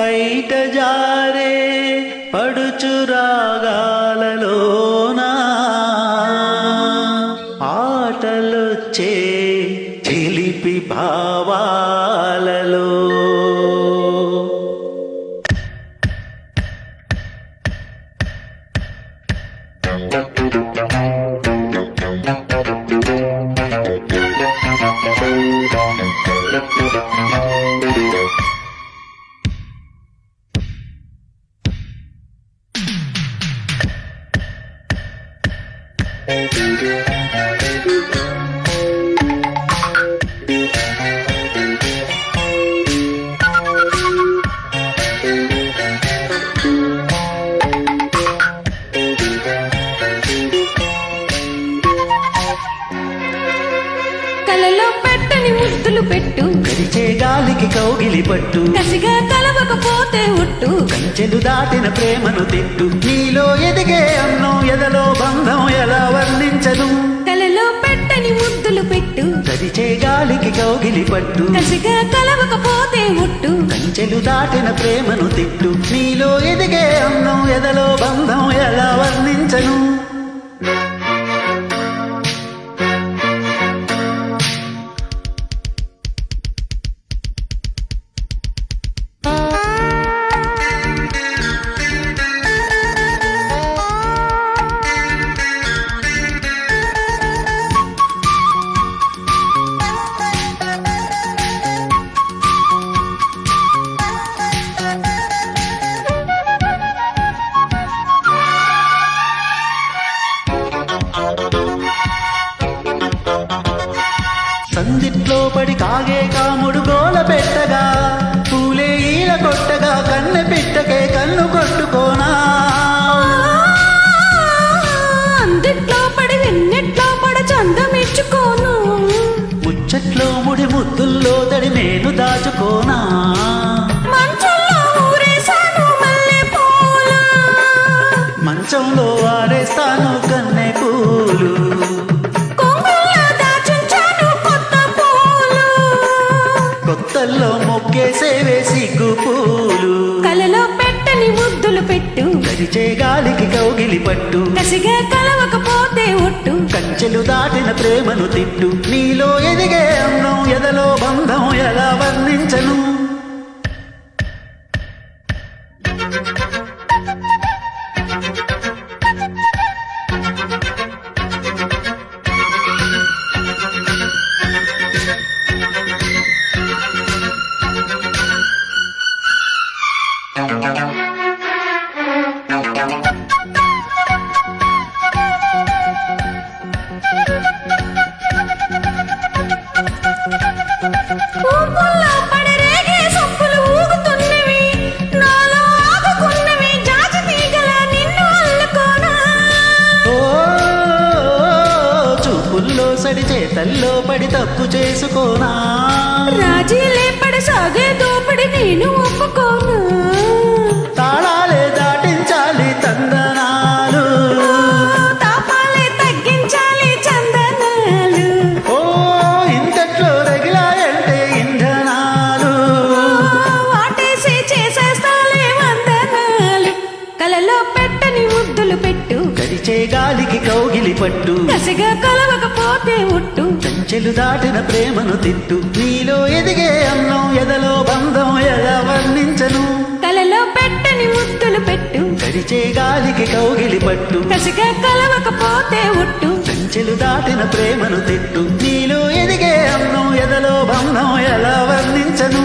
పైట జారే పడుచురాగాలలోనా ఆటలొచ్చే చిలిపి భావాలలో కలలో పెట్టని ముద్దులు పెట్టు, కరిచే గాలికి కౌగిలి పట్టు, కసిగా కలవకపోతే ఉట్టు, కంచెలు దాటిన ప్రేమను తిట్టు, నీలో ఎదిగే అన్నం ఎదలో బంధం ఎలా వర్ణించను. కలలో పెట్టని ముద్దులు పెట్టు, కరిచే గాలికి కౌగిలి పట్టు, కసిగా కలవకపోతే ఉట్టు, కంచెలు దాటిన ప్రేమను తిట్టు, నీలో ఎదిగే అన్నం ఎదలో బంధం ఎలా వర్ణించను. సందిట్లో పడి కాగే కాముడు గోల పెట్టగా, పూలే ఈల కొట్టగా, కన్నె పిట్టకే కన్ను కొట్టుకోనా. అందిట్లో పడి వెన్నెట్లో పడ చందమిచ్చుకోను, ముచ్చట్లో ముడి ముద్దుల్లో తడి నేను దాచుకోనా. మంచంలో ఊరేసాను మల్లె పూలు, మంచంలో వారేస్తాను కన్నె పూలు, కొంగుల్లో దాచుంచాను కొత్త పూలు, కొత్తల్లో మొక్కేసేవే సిగ్గు పూలు. కలలో పెట్టని ముద్దులు పెట్టు, కరిచే గాలికి కౌగిలి పట్టు, కసిగా కలవకపోతే ఒట్టు, కంచెలు దాటిన ప్రేమను తిట్టు, నీలో ఎదిగే అన్నం ఎదలో బంధం ఎలా వర్ణించను. ఊపుల్లో పడి రేగే సొప్పులు ఊగుతున్నవి, నాలో ఆగుకున్నవి జాజి తీగలా నిన్ను అల్లుకోనా. ఓ చూపుల్లో సడి చేతల్లో పడి తప్పు చేసుకోనా. రాజీలే పడి సాగే దోపిడి నేను ఒప్పుకోను, తాళాలే దాటించాలి తందనాలు, తాపాలే తగ్గించాలి చందనాలు, ఓ ఇంతట్లో రగిలాయంటే ఇంధనాలు. వాటేసి చేసేస్తాలే వందనాలు. కలలో పెట్టని ముద్దులు పెట్టు, కరిచే గాలికి కౌగిలి పట్టు, కసిగా కలవకపోతే ఉట్టు, కంచెలు దాటిన ప్రేమను తిట్టు, నీలో ఎదిగే అన్నం ఎదలో బంధం ఎలా వర్ణించను. కలలో పెట్టని ముద్దులు పెట్టు, కరిచే గాలికి కౌగిలి పట్టు, కసిగా కలవకపోతే ఉట్టు, కంచెలు దాటిన ప్రేమను తిట్టు, నీలో ఎదిగే అన్నం ఎదలో బంధం ఎలా వర్ణించను.